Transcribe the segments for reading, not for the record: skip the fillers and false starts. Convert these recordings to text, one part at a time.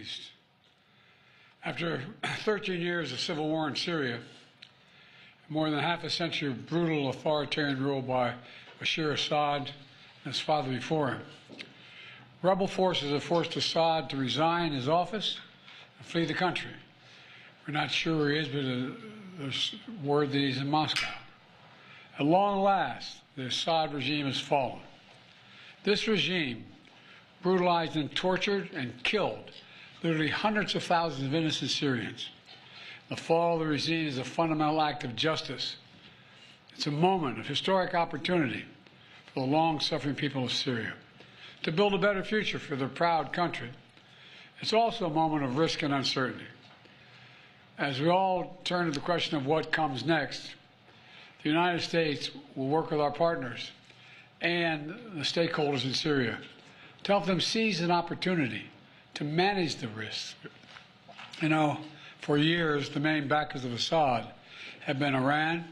East. After 13 years of civil war in Syria, more than half a century of brutal authoritarian rule by Bashar Assad and his father before him, rebel forces have forced Assad to resign his office and flee the country. We're not sure where he is, but there's word that he's in Moscow. At long last, the Assad regime has fallen. This regime brutalized and tortured and killed literally hundreds of thousands of innocent Syrians. The fall of the regime is a fundamental act of justice. It's a moment of historic opportunity for the long-suffering people of Syria to build a better future for their proud country. It's also a moment of risk and uncertainty. As we all turn to the question of what comes next, the United States will work with our partners and the stakeholders in Syria to help them seize an opportunity to manage the risks. You know, for years, the main backers of Assad have been Iran,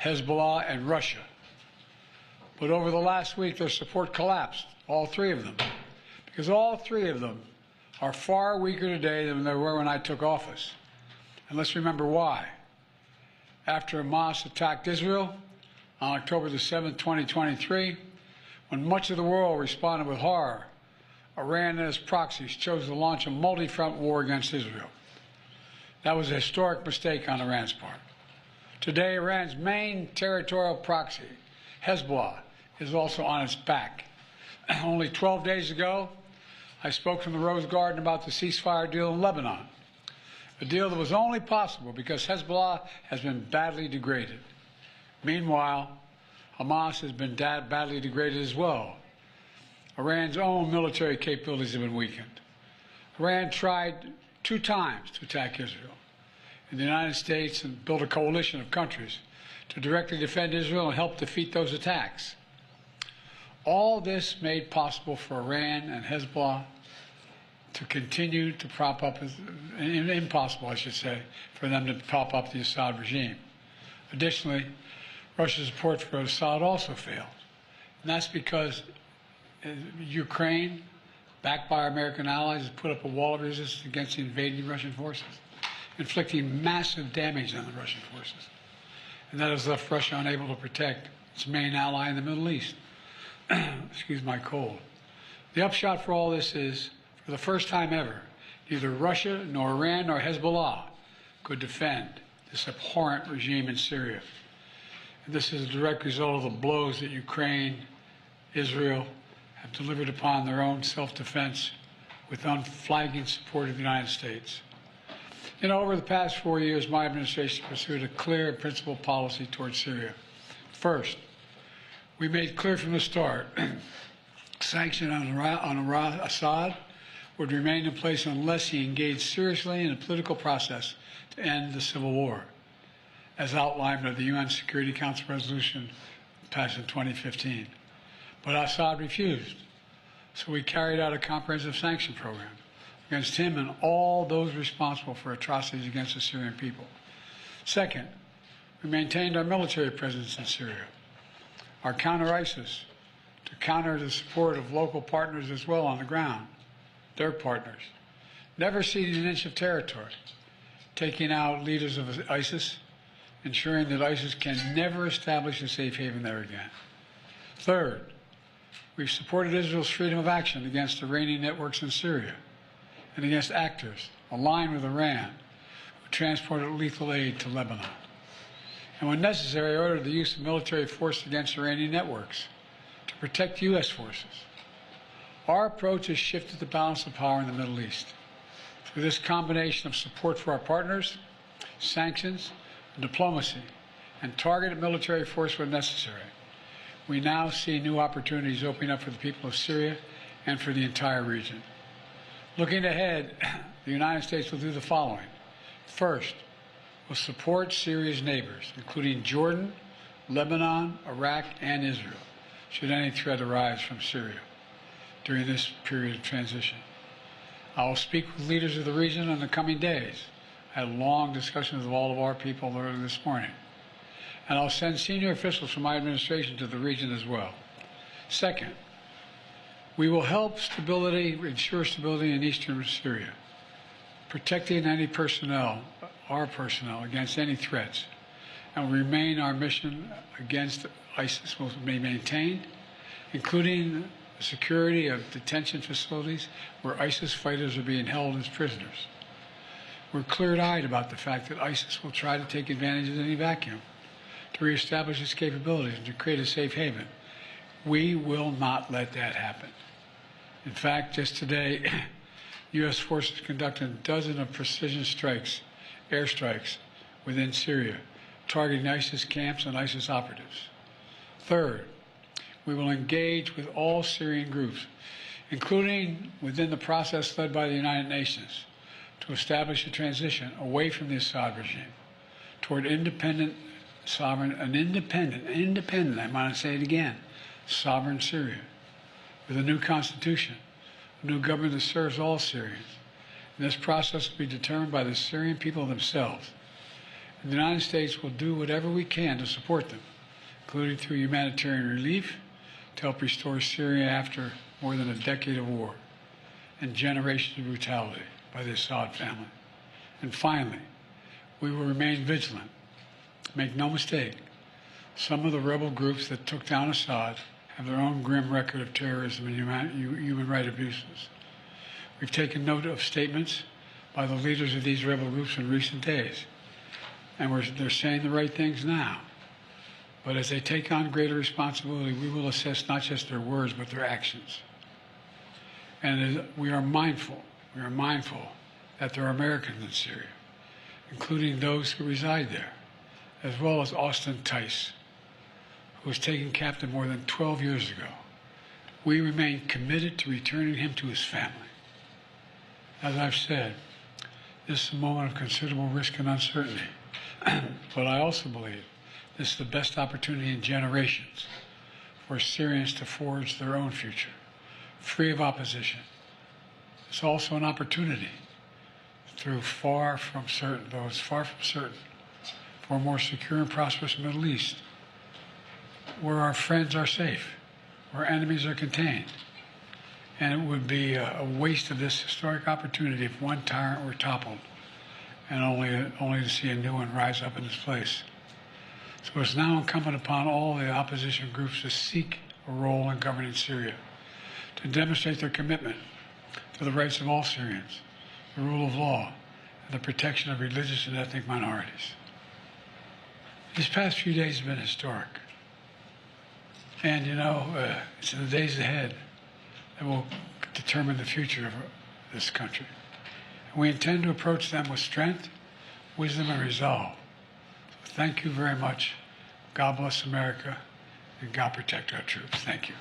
Hezbollah, and Russia. But over the last week, their support collapsed, all three of them, because all three of them are far weaker today than they were when I took office. And let's remember why. After Hamas attacked Israel on October the 7th, 2023, when much of the world responded with horror, Iran and its proxies chose to launch a multi-front war against Israel. That was a historic mistake on Iran's part. Today, Iran's main territorial proxy, Hezbollah, is also on its back. Only 12 days ago, I spoke from the Rose Garden about the ceasefire deal in Lebanon, a deal that was only possible because Hezbollah has been badly degraded. Meanwhile, Hamas has been badly degraded as well. Iran's own military capabilities have been weakened. Iran tried 2 times to attack Israel, and the United States and built a coalition of countries to directly defend Israel and help defeat those attacks. All this made possible for Iran and Hezbollah to continue to prop up, impossible, I should say, for them to prop up the Assad regime. Additionally, Russia's support for Assad also failed. And that's because Ukraine, backed by our American allies, has put up a wall of resistance against the invading Russian forces, inflicting massive damage on the Russian forces. And that has left Russia unable to protect its main ally in the Middle East. Excuse my cold. The upshot for all this is, for the first time ever, neither Russia nor Iran nor Hezbollah could defend this abhorrent regime in Syria. And this is a direct result of the blows that Ukraine, Israel, have delivered upon their own self-defense with unflagging support of the United States. You know, over the past 4 years, my administration pursued a clear and principled policy towards Syria. First, we made clear from the start sanctions on Assad would remain in place unless he engaged seriously in a political process to end the civil war, as outlined by the UN Security Council resolution passed in 2015. But Assad refused, so we carried out a comprehensive sanction program against him and all those responsible for atrocities against the Syrian people. Second, we maintained our military presence in Syria, our counter-ISIS, to counter the support of local partners as well on the ground, their partners, never ceding an inch of territory, taking out leaders of ISIS, ensuring that ISIS can never establish a safe haven there again. Third, we've supported Israel's freedom of action against Iranian networks in Syria and against actors aligned with Iran who transported lethal aid to Lebanon. And when necessary, ordered the use of military force against Iranian networks to protect U.S. forces. Our approach has shifted the balance of power in the Middle East. Through this combination of support for our partners, sanctions, diplomacy, and targeted military force when necessary, we now see new opportunities opening up for the people of Syria and for the entire region. Looking ahead, the United States will do the following. First, we'll support Syria's neighbors, including Jordan, Lebanon, Iraq, and Israel, should any threat arise from Syria during this period of transition. I will speak with leaders of the region in the coming days. I had long discussions with all of our people earlier this morning. And I'll send senior officials from my administration to the region as well. Second, we will help ensure stability in eastern Syria protecting any personnel, our personnel, against any threats, and will remain our mission against ISIS will be maintained, including the security of detention facilities where ISIS fighters are being held as prisoners. We're clear-eyed about the fact that ISIS will try to take advantage of any vacuum to reestablish its capabilities and to create a safe haven. We will not let that happen. In fact, just today, U.S. forces conducted dozens of precision strikes, airstrikes, within Syria, targeting ISIS camps and ISIS operatives. Third, we will engage with all Syrian groups, including within the process led by the United Nations, to establish a transition away from the Assad regime toward independent, sovereign, I want to say it again, sovereign Syria, with a new constitution, a new government that serves all Syrians. And this process will be determined by the Syrian people themselves. And the United States will do whatever we can to support them, including through humanitarian relief, to help restore Syria after more than a decade of war and generations of brutality by the Assad family. And finally, we will remain vigilant. Make no mistake, some of the rebel groups that took down Assad have their own grim record of terrorism and human rights abuses. We've taken note of statements by the leaders of these rebel groups in recent days, and they're saying the right things now. But as they take on greater responsibility, we will assess not just their words, but their actions. And we are mindful that there are Americans in Syria, including those who reside there, as well as Austin Tice, who was taken captive more than 12 years ago. We remain committed to returning him to his family. As I've said, this is a moment of considerable risk and uncertainty, but I also believe this is the best opportunity in generations for Syrians to forge their own future, free of opposition. It's also an opportunity though far from certain, for a more secure and prosperous Middle East, where our friends are safe, where enemies are contained. And it would be a waste of this historic opportunity if one tyrant were toppled and only to see a new one rise up in its place. So it's now incumbent upon all the opposition groups to seek a role in governing Syria, to demonstrate their commitment to the rights of all Syrians, the rule of law, and the protection of religious and ethnic minorities. These past few days have been historic. And it's in the days ahead that will determine the future of this country. And we intend to approach them with strength, wisdom, and resolve. So thank you very much. God bless America, and God protect our troops. Thank you.